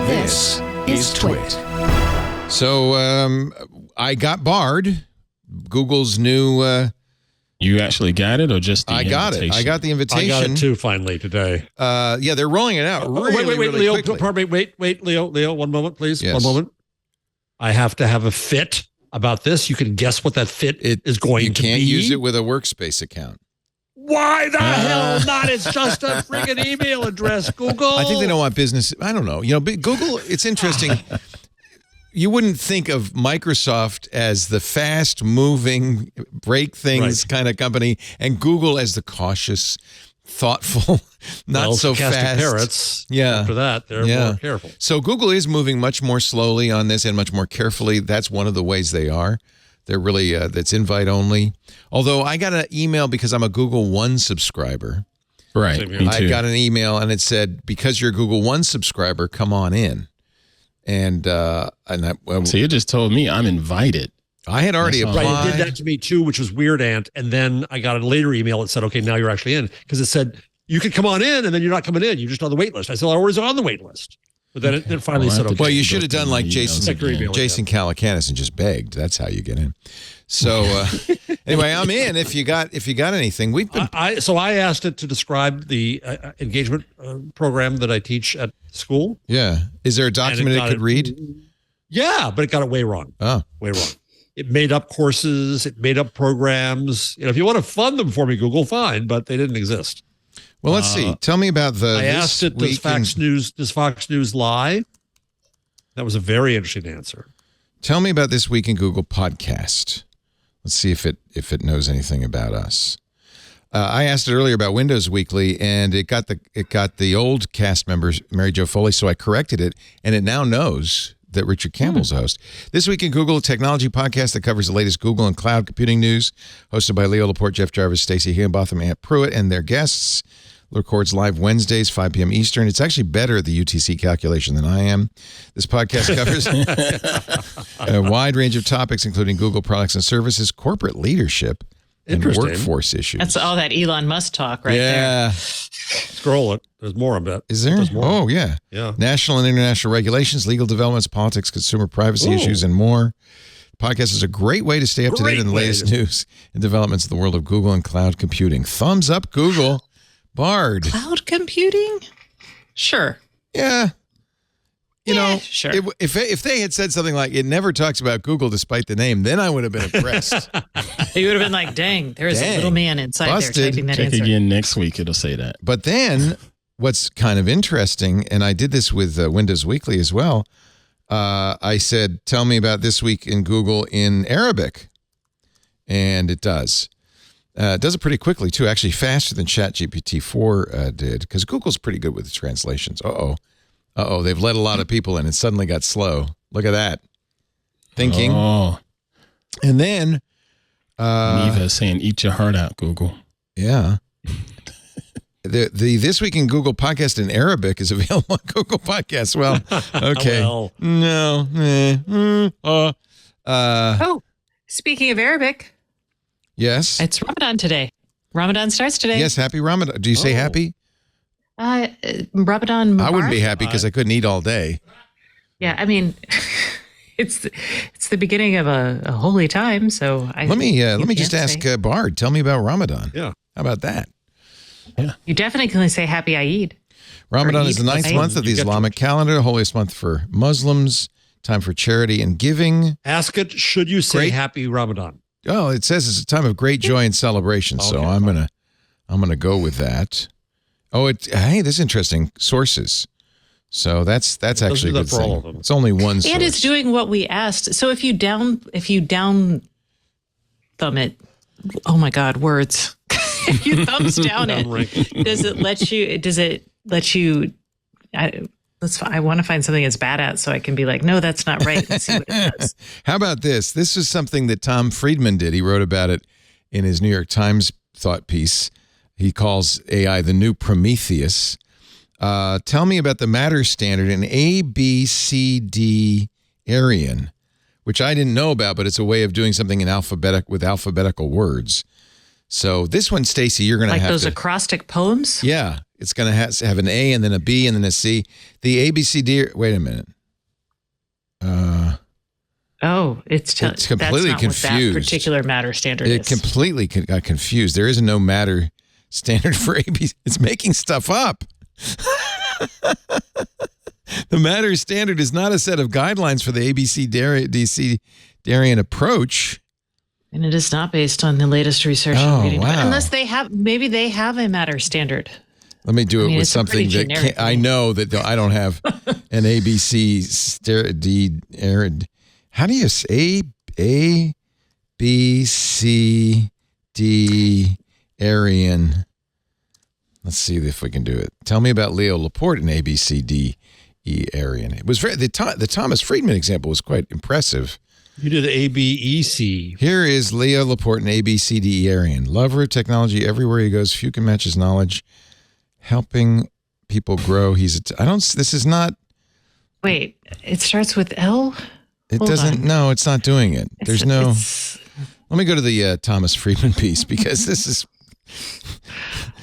This is TWiT. So I got barred. Google's new... You actually got it or just the invitation? I got the invitation. I got it too finally today. Yeah, they're rolling it out really Leo, quickly. pardon me, wait, Leo, 1 moment, please. Yes. 1 moment. I have to have a fit about this. You can guess what that fit is going to be. You can't use it with a workspace account. Why the hell not? It's just a friggin' email address, Google. I think they don't want business. I don't know. You know, Google, it's interesting. You wouldn't think of Microsoft as the fast-moving, break things kind of company, and Google as the cautious, thoughtful, not so fast. Parrots. Yeah. After that, they're more careful. So Google is moving much more slowly on this and much more carefully. That's one of the ways they are. They're really, that's invite only. Although I got an email because I'm a Google One subscriber. Right. Me too. I got an email and it said, because you're a Google One subscriber, come on in. And so you just told me I'm invited. I had already applied. Right, it did that to me too, which was weird, Ant. And then I got a later email that said, okay, now you're actually in. Because it said, you could come on in, and then you're not coming in. You're just on the wait list. I said, I was on the wait list. But then it finally said, okay. Well, you should have done like Jason Calacanis and just begged. That's how you get in. So anyway, I'm in. If you got anything, we've been. So I asked it to describe the engagement program that I teach at school. Yeah. Is there a document it could read? Yeah, but it got it way wrong. Oh, way wrong. It made up courses. It made up programs. You know, if you want to fund them for me, Google, fine, but they didn't exist. Well, let's see. Tell me about the. I asked it, does Fox News lie? That was a very interesting answer. Tell me about This Week in Google podcast. Let's see if it knows anything about us. I asked it earlier about Windows Weekly, and it got the old cast members, Mary Jo Foley, so I corrected it, and it now knows that Richard Campbell's a host. This Week in Google, a technology podcast that covers the latest Google and cloud computing news, hosted by Leo Laporte, Jeff Jarvis, Stacey Higginbotham, Ant Pruitt, and their guests. Records live Wednesdays, 5 p.m. Eastern. It's actually better at the UTC calculation than I am. This podcast covers a wide range of topics, including Google products and services, corporate leadership, and workforce issues. That's all that Elon Musk talk right there. Scroll it. There's more, I bet. Is there? Oh, yeah. Yeah. National and international regulations, legal developments, politics, consumer privacy issues, and more. The podcast is a great way to stay up to date on the latest news and developments in the world of Google and cloud computing. Thumbs up, Google. Bard. Cloud computing? Sure. Yeah. You know, sure. If they had said something like, it never talks about Google despite the name, then I would have been impressed. You would have been like, dang, there's a little man inside there typing that answer. Check again next week. It'll say that. But then what's kind of interesting, and I did this with Windows Weekly as well, I said, tell me about This Week in Google in Arabic. And it does. It does it pretty quickly, too, actually faster than ChatGPT 4 did, because Google's pretty good with the translations. They've let a lot of people in and suddenly got slow. Look at that. Thinking. Oh. And then. Neva saying, eat your heart out, Google. Yeah. The This Week in Google podcast in Arabic is available on Google Podcasts. Well, okay. No. Speaking of Arabic. Yes. It's Ramadan today. Ramadan starts today. Yes, happy Ramadan. Do you say happy? Ramadan Mubarak? I wouldn't be happy because I couldn't eat all day. Yeah, I mean, it's the beginning of a holy time, so let me just ask Bard. Tell me about Ramadan. Yeah, how about that? Yeah, you definitely can say Happy Eid. Ramadan is the 9th month of the Islamic calendar, holiest month for Muslims. Time for charity and giving. Ask it. Should you say Happy Ramadan? Oh, it says it's a time of great joy and celebration. So I'm gonna go with that. Oh, hey, this is interesting. Sources. So that's actually a good thing. All of them. It's only one source. And it's doing what we asked. So if you down thumb it, oh my God, words. If you thumbs down it, does it let you? I want to find something it's bad at so I can be like, no, that's not right. And see what it does. How about this? This is something that Tom Friedman did. He wrote about it in his New York Times thought piece. He calls AI the new Prometheus. Tell me about the matter standard in ABCD Aryan, which I didn't know about, but it's a way of doing something in with alphabetical words. So this one, Stacey, you're going to have those acrostic poems? Yeah. It's going to have an A and then a B and then a C. The ABCD. Wait a minute. It's completely that's not confused. What that particular matter standard It is. completely got confused. There is no matter standard for ABC. It's making stuff up. The matter standard is not a set of guidelines for the ABCDarian approach. And it is not based on the latest research. Wow. Unless maybe they have a matter standard. Let me do it with something that I know that I don't have an ABC How do you say A, B, C, D, Arian? Let's see if we can do it. Tell me about Leo Laporte and A, B, C, D, E, Arian. It was the Thomas Friedman example was quite impressive. You did ABEC. Here is Leo Laporte and ABCD Arian. Lover of technology everywhere he goes. Few can match his knowledge. Helping people grow. This is not. Wait, it starts with L? It doesn't. No, it's not doing it. There's no. Let me go to the Thomas Friedman piece because this is.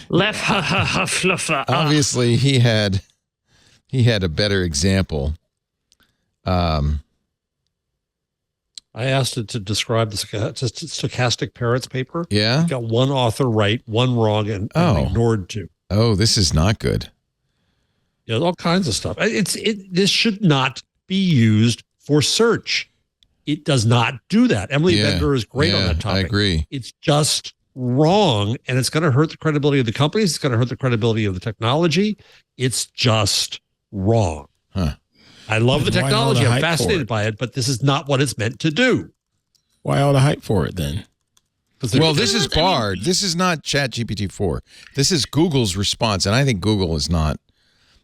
Obviously, he had a better example. I asked it to describe the stochastic parrots paper. Yeah. Got one author right, one wrong, and ignored two. Oh, this is not good. Yeah, all kinds of stuff. This should not be used for search. It does not do that. Emily Bender is great on that topic. I agree. It's just wrong, and it's going to hurt the credibility of the companies. It's going to hurt the credibility of the technology. It's just wrong. Huh. I love the technology. I'm fascinated by it, but this is not what it's meant to do. Why all the hype for it then? Well, this is Bard. This is not ChatGPT 4. This is Google's response, and I think Google is not.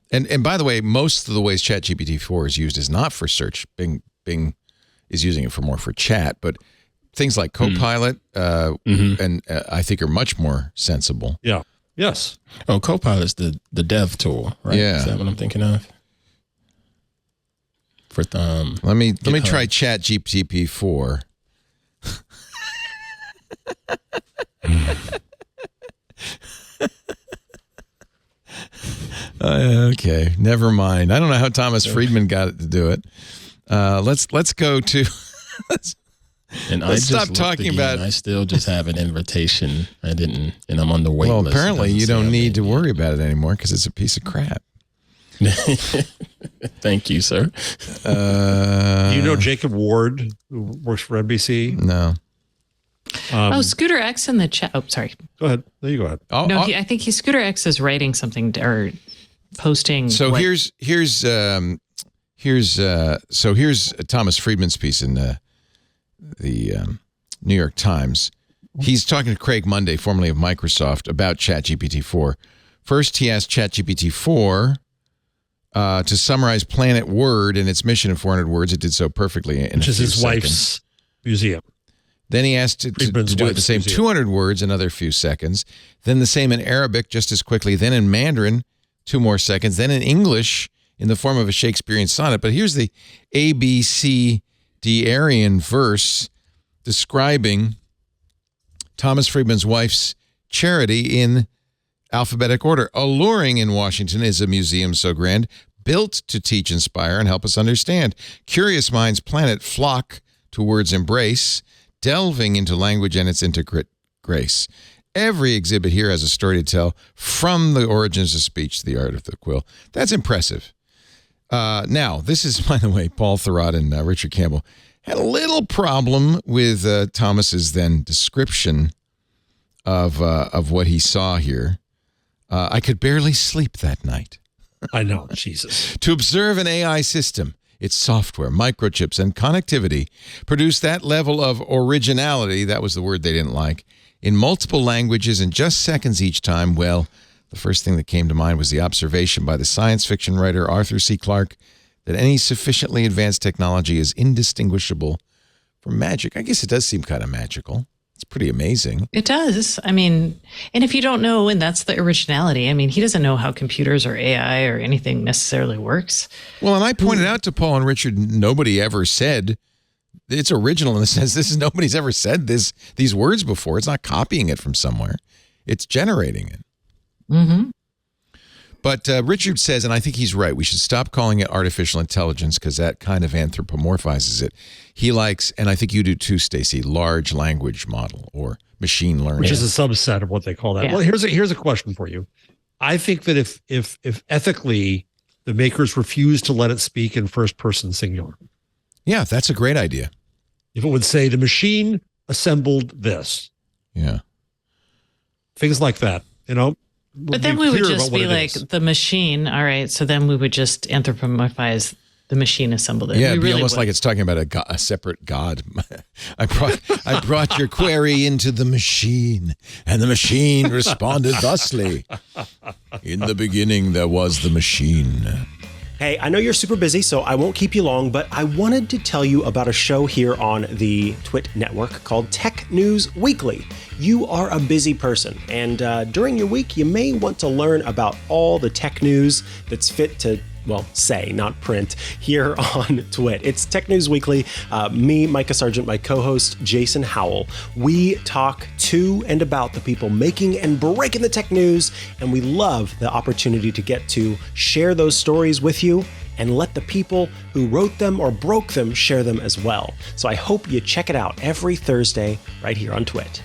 And by the way, most of the ways ChatGPT 4 is used is not for search. Bing is using it more for chat, but things like Copilot and I think are much more sensible. Yeah. Yes. Oh, Copilot's the dev tool, right? Yeah. Is that what I'm thinking of? For let me try ChatGPT 4. Okay, never mind. I don't know how Thomas Friedman got it to do it. Let's go to. Let's stop talking about. I still just have an invitation. I didn't, and I'm on the wait list. Well, apparently you don't need to worry about it anymore because it's a piece of crap. Thank you, sir. Do you know Jacob Ward, who works for NBC? No. Scooter X in the chat. Oh, sorry. Go ahead. There you go ahead. I think Scooter X is writing something or posting. So here's Thomas Friedman's piece in the New York Times. He's talking to Craig Monday, formerly of Microsoft, about ChatGPT 4. First, he asked ChatGPT 4 to summarize Planet Word and its mission in 400 words. It did so perfectly in which a is few his seconds. wife's museum. Then he asked it to do it the same 200 words, another few seconds. Then the same in Arabic, just as quickly. Then in Mandarin, 2 more seconds. Then in English, in the form of a Shakespearean sonnet. But here's the ABCDarian verse describing Thomas Friedman's wife's charity in alphabetic order. Alluring in Washington is a museum so grand, built to teach, inspire, and help us understand. Curious minds planet flock to words embrace, delving into language and its intricate grace. Every exhibit here has a story to tell, from the origins of speech to the art of the quill. That's impressive. Now, this is, by the way, Paul Thurrott and Richard Campbell had a little problem with Thomas's then description of what he saw here. I could barely sleep that night. I know, Jesus. To observe an AI system, its software, microchips, and connectivity produce that level of originality, that was the word they didn't like, in multiple languages in just seconds each time. Well, the first thing that came to mind was the observation by the science fiction writer Arthur C. Clarke that any sufficiently advanced technology is indistinguishable from magic. I guess it does seem kind of magical. It's pretty amazing. It does. I mean, and if you don't know, and that's the originality, I mean, he doesn't know how computers or AI or anything necessarily works. Well, and I pointed out to Paul and Richard, nobody ever said it's original in the sense nobody's ever said these words before. It's not copying it from somewhere. It's generating it. Mm-hmm. But Richard says, and I think he's right, we should stop calling it artificial intelligence because that kind of anthropomorphizes it. He likes, and I think you do too, Stacey, large language model or machine learning. Which is a subset of what they call that. Yeah. Well, here's a question for you. I think that if ethically the makers refuse to let it speak in first person singular. Yeah, that's a great idea. If it would say the machine assembled this. Yeah. Things like that, But then we would just be like the machine. All right. So then we would just anthropomorphize the machine assembled it. Yeah, it'd be almost like it's talking about a separate God. I brought your query into the machine, and the machine responded thusly. In the beginning, there was the machine. Hey, I know you're super busy, so I won't keep you long, but I wanted to tell you about a show here on the TWiT network called Tech News Weekly. You are a busy person, and during your week, you may want to learn about all the tech news that's fit to, say, not print, here on TWiT. It's Tech News Weekly. Me, Micah Sargent, my co-host, Jason Howell. We talk to and about the people making and breaking the tech news, and we love the opportunity to get to share those stories with you and let the people who wrote them or broke them share them as well. So I hope you check it out every Thursday right here on TWiT.